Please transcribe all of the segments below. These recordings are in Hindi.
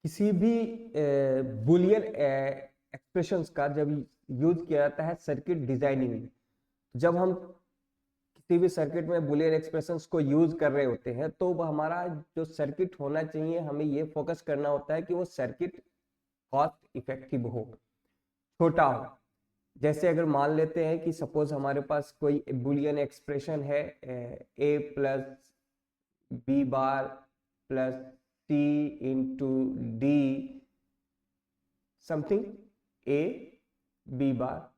किसी भी बुलियन एक्सप्रेशंस का जब यूज किया जाता है सर्किट डिजाइनिंग में, जब हम किसी भी सर्किट में बुलियन एक्सप्रेशंस को यूज कर रहे होते हैं तो वो हमारा जो सर्किट होना चाहिए, हमें ये फोकस करना होता है कि वो सर्किट कॉस्ट इफेक्टिव हो, छोटा हो। जैसे अगर मान लेते हैं कि सपोज हमारे पास कोई बुलियन एक्सप्रेशन है, A plus B bar plus C into D something A B bar,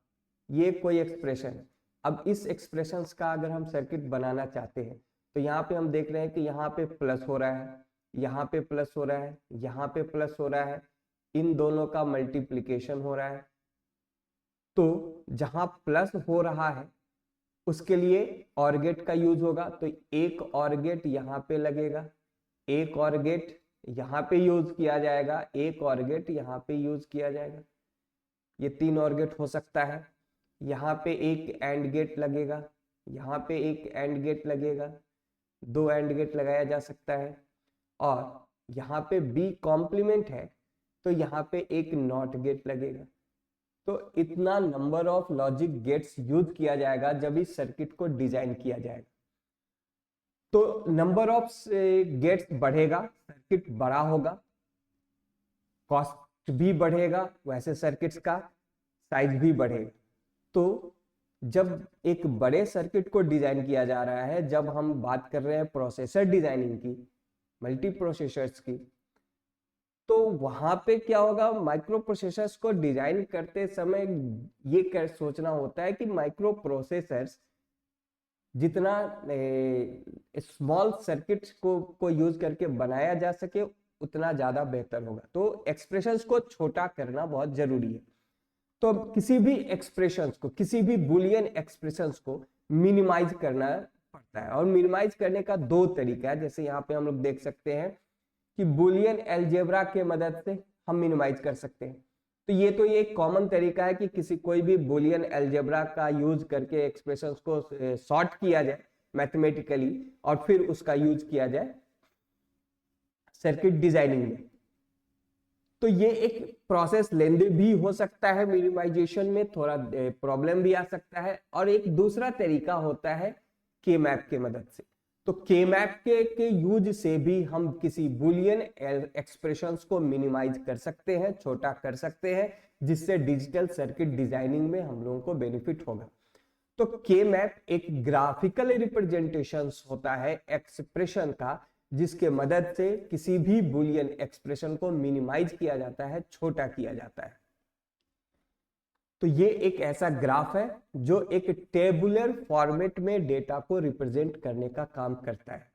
ये कोई एक्सप्रेशन है। अब इस एक्सप्रेशंस का अगर हम सर्किट बनाना चाहते हैं तो यहाँ पे हम देख रहे हैं कि यहाँ पे प्लस हो रहा है, यहाँ पे प्लस हो रहा है, यहाँ पे प्लस हो रहा है, इन दोनों का मल्टीप्लीकेशन हो रहा है। तो जहां प्लस हो रहा है उसके लिए ऑर गेट का यूज होगा, तो एक ऑर गेट यहाँ पे लगेगा, एक ऑर गेट यहाँ पे यूज किया जाएगा, एक ऑर गेट यहाँ पे यूज किया जाएगा। ये 3 ऑर गेट हो सकता है। यहाँ पे एक एंड गेट लगेगा, यहाँ पे एक एंड गेट लगेगा, 2 एंड गेट लगाया जा सकता है। और यहाँ पे बी कॉम्प्लीमेंट है तो यहाँ पे एक नॉट गेट लगेगा। तो इतना number of logic gates use किया जाएगा जब इस सर्किट को डिजाइन किया जाएगा। तो नंबर ऑफ गेट्स बढ़ेगा, सर्किट बड़ा होगा, कॉस्ट भी बढ़ेगा, वैसे सर्किट्स का साइज भी बढ़ेगा। तो जब एक बड़े सर्किट को डिजाइन किया जा रहा है, जब हम बात कर रहे हैं प्रोसेसर डिजाइनिंग की, मल्टी प्रोसेसर्स की, तो वहां पे क्या होगा, माइक्रो प्रोसेसर्स को डिजाइन करते समय ये सोचना होता है कि माइक्रो प्रोसेसर्स जितना स्मॉल सर्किट को यूज करके बनाया जा सके उतना ज्यादा बेहतर होगा। तो एक्सप्रेशंस को छोटा करना बहुत जरूरी है। तो किसी भी एक्सप्रेशंस को, किसी भी बुलियन एक्सप्रेशंस को मिनिमाइज करना पड़ता है, और मिनिमाइज करने का 2 तरीका है। जैसे यहाँ पे हम लोग देख सकते हैं कि बुलियन अलजेब्रा के मदद से हम मिनिमाइज कर सकते हैं। तो ये एक कॉमन तरीका है कि किसी कोई भी बुलियन अलजेब्रा का यूज करके एक्सप्रेशंस को सॉर्ट किया जाए मैथमेटिकली, और फिर उसका यूज किया जाए सर्किट डिजाइनिंग में। तो ये एक प्रोसेस लेंदी भी हो सकता है, मिनिमाइजेशन में थोड़ा प्रॉब्लम भी आ सकता है। और एक दूसरा तरीका होता है के मैप के मदद से। तो के मैप के यूज से भी हम किसी बुलियन एक्सप्रेशंस को मिनिमाइज कर सकते हैं, छोटा कर सकते हैं, जिससे डिजिटल सर्किट डिजाइनिंग में हम लोगों को बेनिफिट होगा। तो के मैप एक ग्राफिकल रिप्रेजेंटेशन होता है एक्सप्रेशन का, जिसके मदद से किसी भी बुलियन एक्सप्रेशन को मिनिमाइज किया जाता है, छोटा किया जाता है। तो ये एक ऐसा ग्राफ है जो एक टेबुलर फॉर्मेट में डेटा को रिप्रेजेंट करने का काम करता है।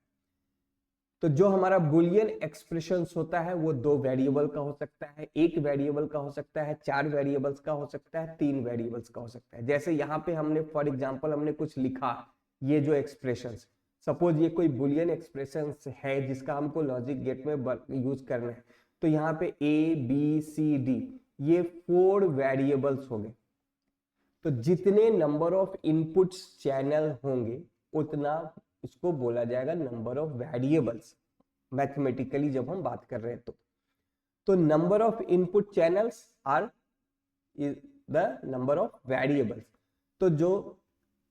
तो जो हमारा बुलियन एक्सप्रेशंस होता है वो 2 वेरिएबल का हो सकता है, 1 वेरिएबल का हो सकता है, 4 वेरिएबल्स का हो सकता है, 3 वेरिएबल्स का हो सकता है। जैसे यहाँ पे हमने फॉर एग्जांपल हमने कुछ लिखा, ये जो एक्सप्रेशंस, सपोज ये कोई बुलियन एक्सप्रेशंस है जिसका हमको लॉजिक गेट में यूज करना है। तो यहाँ पे ए बी सी डी ये 4 वेरिएबल्स हो गए। तो जितने नंबर ऑफ इनपुट्स चैनल होंगे उतना इसको बोला जाएगा नंबर ऑफ वेरिएबल्स, मैथमेटिकली जब हम बात कर रहे हैं। तो number of input channels are the number of variables. तो जो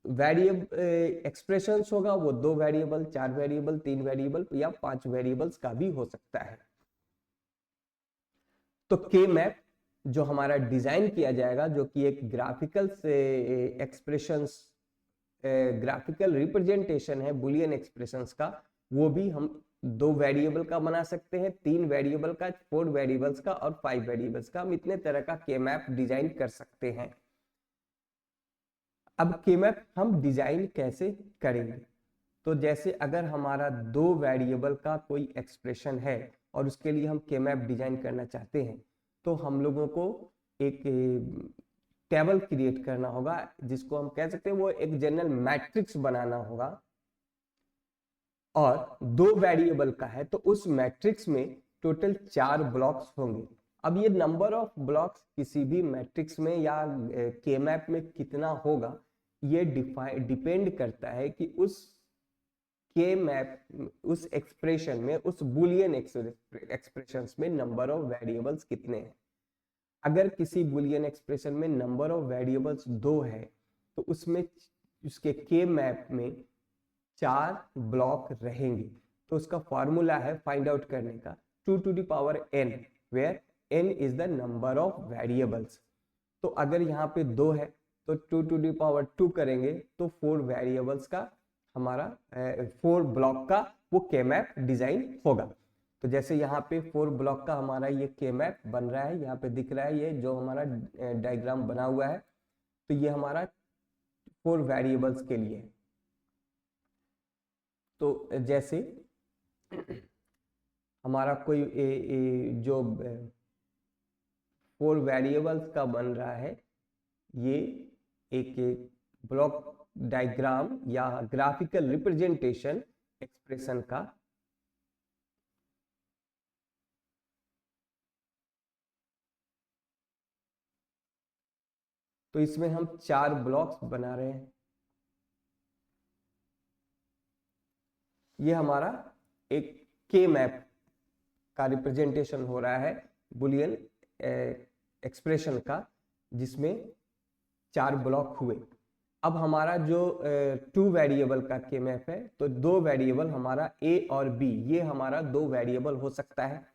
वेरिएबल एक्सप्रेशंस होगा वो 2 वेरिएबल, 4 वेरिएबल, 3 वेरिएबल या 5 वेरिएबल्स का भी हो सकता है। तो के मैप जो हमारा डिजाइन किया जाएगा, जो कि एक ग्राफिकल से एक्सप्रेशंस, ग्राफिकल रिप्रेजेंटेशन है बुलियन एक्सप्रेशंस का, वो भी हम 2 वेरिएबल का बना सकते हैं, 3 वेरिएबल का, 4 वेरिएबल्स का और 5 वेरिएबल्स का। हम इतने तरह का के मैप डिजाइन कर सकते हैं। अब के मैप हम डिजाइन कैसे करेंगे? तो जैसे अगर हमारा 2 वेरिएबल का कोई एक्सप्रेशन है और उसके लिए हम के मैप डिजाइन करना चाहते हैं, तो हम लोगों को एक टेबल क्रिएट करना होगा, जिसको हम कह सकते हैं वो एक जनरल मैट्रिक्स बनाना होगा। और 2 वेरिएबल का है तो उस मैट्रिक्स में टोटल 4 ब्लॉक्स होंगे। अब ये नंबर ऑफ ब्लॉक्स किसी भी मैट्रिक्स में या के मैप में कितना होगा, ये डिपेंड करता है कि उस के मैप, उस एक्सप्रेशन में, उस बुलियन एक्सप्रेशंस में नंबर ऑफ वेरिएबल्स कितने हैं। अगर किसी बुलियन एक्सप्रेशन में नंबर ऑफ वेरिएबल्स 2 है तो उसमें उसके के मैप में 4 ब्लॉक रहेंगे। तो उसका फॉर्मूला है फाइंड आउट करने का 2 to the power n, where n is the number of variables. तो अगर यहाँ पे 2 है तो 2 to the power 2 करेंगे तो 4 वेरिएबल्स का हमारा 4 ब्लॉक का वो के मैप डिजाइन होगा। तो जैसे यहाँ पे 4 ब्लॉक का हमारा ये के मैप बन रहा है, यहाँ पे दिख रहा है ये जो हमारा डायग्राम बना हुआ है, तो ये हमारा 4 वेरिएबल्स के लिए है। तो जैसे हमारा कोई जो 4 वेरिएबल्स का बन रहा है, ये एक ब्लॉक डायग्राम या ग्राफिकल रिप्रेजेंटेशन एक्सप्रेशन का तो इसमें हम 4 ब्लॉक्स बना रहे हैं। ये हमारा एक के मैप का रिप्रेजेंटेशन हो रहा है बुलियन एक्सप्रेशन का, जिसमें 4 ब्लॉक हुए। अब हमारा जो 2 वेरिएबल का के मैप है, तो 2 वेरिएबल हमारा ए और बी, ये हमारा 2 वेरिएबल हो सकता है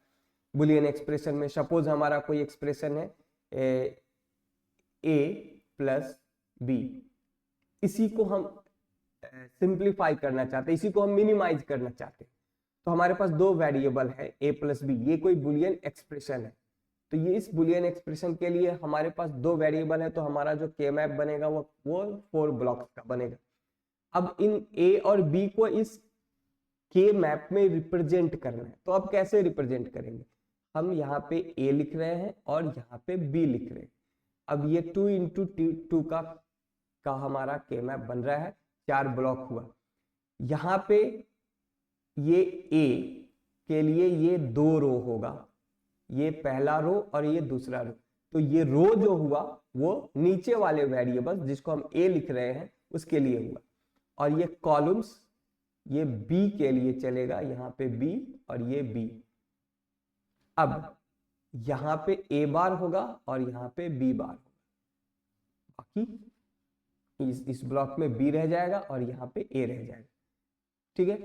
बुलियन एक्सप्रेशन में। सपोज हमारा कोई एक्सप्रेशन है ए प्लस बी, इसी को हम सिंप्लीफाई करना चाहते हैं, इसी को हम मिनिमाइज करना चाहते हैं। तो हमारे पास 2 वेरिएबल है ए प्लस बी, ये कोई बुलियन एक्सप्रेशन है। तो ये इस बुलियन एक्सप्रेशन के लिए हमारे पास 2 वेरिएबल है, तो हमारा जो के मैप बनेगा वो 4 ब्लॉक्स का बनेगा। अब इन ए और बी को इस के मैप में रिप्रेजेंट करना है, तो अब कैसे रिप्रेजेंट करेंगे? हम यहाँ पे ए लिख रहे हैं और यहाँ पे बी लिख रहे हैं। अब ये 2 into 2 का हमारा के मैप बन रहा है, 4 ब्लॉक हुआ। यहाँ पे ये ए के लिए ये 2 रो होगा, ये पहला रो और ये दूसरा रो। तो ये रो जो हुआ वो नीचे वाले वेरिएबल जिसको हम ए लिख रहे हैं उसके लिए हुआ, और ये कॉलम्स ये बी के लिए चलेगा, यहाँ पे बी और ये बी। अब यहाँ पे ए बार होगा और यहाँ पे बी बार होगा, बाकी इस ब्लॉक में बी रह जाएगा और यहाँ पे ए रह जाएगा। ठीक है,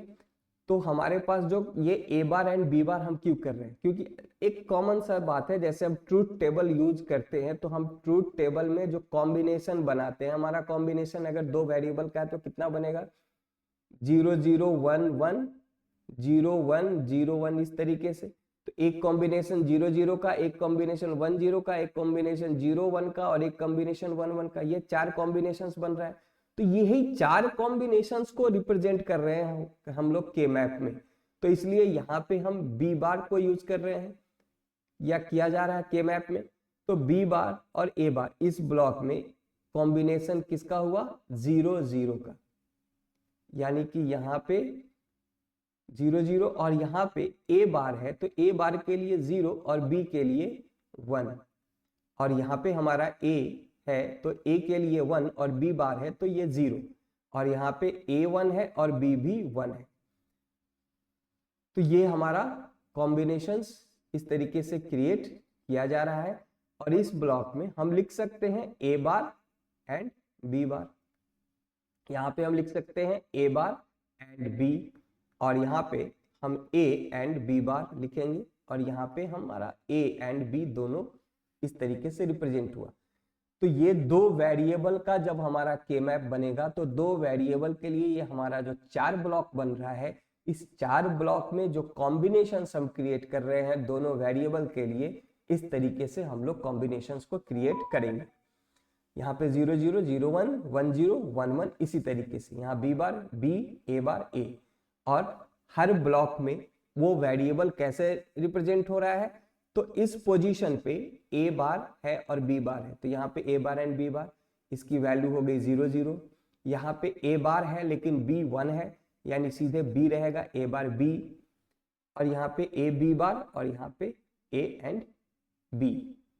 तो हमारे पास जो ये ए बार एंड बी बार हम क्यों कर रहे हैं? क्योंकि एक कॉमन सा बात है, जैसे हम ट्रूथ टेबल यूज करते हैं तो हम ट्रूथ टेबल में जो कॉम्बिनेशन बनाते हैं, हमारा कॉम्बिनेशन अगर 2 वेरिएबल का है तो कितना बनेगा? 0 0 1 1 0 1 0 1, इस तरीके से। तो एक कॉम्बिनेशन 0 0 का, एक कॉम्बिनेशन 1 0 का, एक कॉम्बिनेशन 0 1 का और एक कॉम्बिनेशन 1 1 का, ये 4 कॉम्बिनेशंस बन रहा है। तो यही 4 कॉम्बिनेशंस को रिप्रेजेंट कर रहे हैं हम लोग के मैप में। तो इसलिए यहाँ पे हम बी बार को यूज कर रहे हैं या किया जा रहा है के मैप में। तो बी बार और ए बार इस ब्लॉक में कॉम्बिनेशन किसका हुआ? 0 0 का, यानी कि यहाँ पे 0 0 और यहाँ पे ए बार है तो ए बार के लिए 0 और बी के लिए 1, और यहाँ पे हमारा ए है तो ए के लिए 1 और बी बार है तो ये 0, और यहाँ पे ए 1 है और बी भी 1 है। तो ये हमारा कॉम्बिनेशंस इस तरीके से क्रिएट किया जा रहा है, और इस ब्लॉक में हम लिख सकते हैं ए बार एंड बी बार। यहाँ पे हम लिख सकते हैं ए बार एंड बी, और यहाँ पे हम ए एंड बी बार लिखेंगे, और यहाँ पे हमारा ए एंड बी दोनों इस तरीके से रिप्रेजेंट हुआ। तो ये 2 वेरिएबल का जब हमारा के मैप बनेगा तो 2 वेरिएबल के लिए ये हमारा जो 4 ब्लॉक बन रहा है, इस 4 ब्लॉक में जो कॉम्बिनेशन हम क्रिएट कर रहे हैं दोनों वेरिएबल के लिए, इस तरीके से हम लोग कॉम्बिनेशंस को क्रिएट करेंगे। यहाँ पे 0 0 0 1 1 0 1 1, इसी तरीके से यहाँ बी बार बी, ए बार ए, और हर ब्लॉक में वो वेरिएबल कैसे रिप्रेजेंट हो रहा है? तो इस पोजीशन पे ए बार है और बी बार है, तो यहाँ पे ए बार एंड बी बार, इसकी वैल्यू हो गई 0 0। यहाँ पे ए बार है लेकिन बी 1 है, यानी सीधे बी रहेगा ए बार बी, और यहाँ पे ए बी बार और यहाँ पे ए एंड बी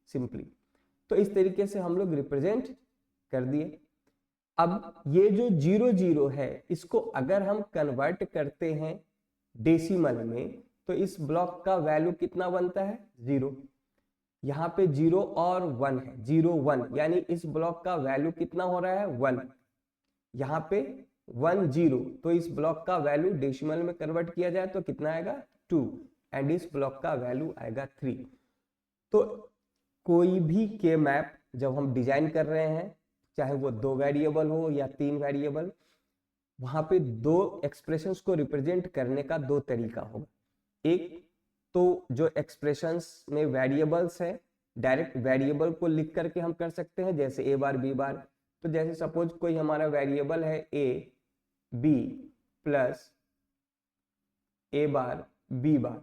सिंपली। तो इस तरीके से हम लोग रिप्रेजेंट कर दिए। अब ये जो 0 0 है इसको अगर हम कन्वर्ट करते हैं डेसिमल में तो इस ब्लॉक का वैल्यू कितना बनता है 0। यहाँ पे 0 और 1 है, 0 1, यानी इस ब्लॉक का वैल्यू कितना हो रहा है 1। यहाँ पे 1 0, तो इस ब्लॉक का वैल्यू डेसिमल में कन्वर्ट किया जाए तो कितना आएगा 2, एंड इस ब्लॉक का वैल्यू आएगा 3। तो कोई भी के मैप जब हम डिजाइन कर रहे हैं, चाहे वो 2 वेरिएबल हो या 3 वेरिएबल, वहां पे 2 एक्सप्रेशंस को रिप्रेजेंट करने का 2 तरीका होगा। एक तो जो एक्सप्रेशंस में वेरिएबल्स है, डायरेक्ट वेरिएबल को लिख करके हम कर सकते हैं, जैसे ए बार बी बार। तो जैसे सपोज कोई हमारा वेरिएबल है A B plus A bar B bar,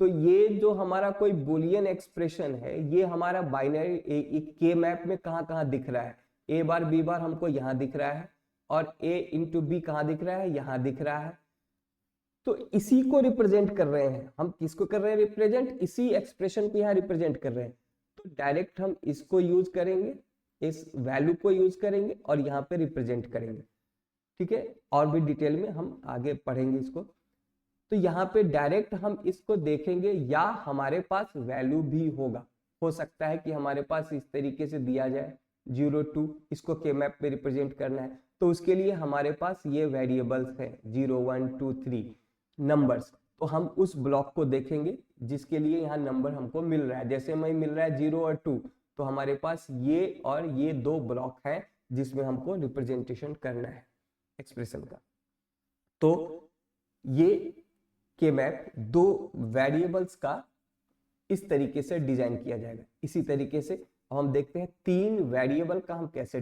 तो ये जो हमारा कोई बुलियन एक्सप्रेशन है ये हमारा बाइनरी के मैप में कहाँ कहाँ दिख रहा है, ए बार बी बार हमको यहाँ दिख रहा है, और ए इंटू बी कहाँ दिख रहा है, यहाँ दिख रहा है। तो इसी को रिप्रेजेंट कर रहे हैं हम, किसको कर रहे हैं रिप्रेजेंट, इसी एक्सप्रेशन को यहाँ रिप्रेजेंट कर रहे हैं। तो डायरेक्ट हम इसको यूज करेंगे, इस वैल्यू को यूज करेंगे और यहाँ पे रिप्रेजेंट करेंगे, ठीक है। और भी डिटेल में हम आगे पढ़ेंगे इसको। तो यहाँ पे डायरेक्ट हम इसको देखेंगे, या हमारे पास वैल्यू भी होगा, हो सकता है कि हमारे पास इस तरीके से दिया जाए 0 2, इसको के मैप पे रिप्रेजेंट करना है, तो उसके लिए हमारे पास ये वेरिएबल्स हैं 0 1 2 3 नंबर्स। तो हम उस ब्लॉक को देखेंगे जिसके लिए यहाँ नंबर हमको मिल रहा है। जैसे हमें मिल रहा है 0 और 2, तो हमारे पास ये और ये 2 ब्लॉक हैं जिसमें हमको रिप्रेजेंटेशन करना है एक्सप्रेशन का। तो ये के मैप 2 वेरिएबल्स का इस तरीके से डिजाइन किया जाएगा। इसी तरीके से हम देखते हैं 3 वेरिएबल का हम कैसे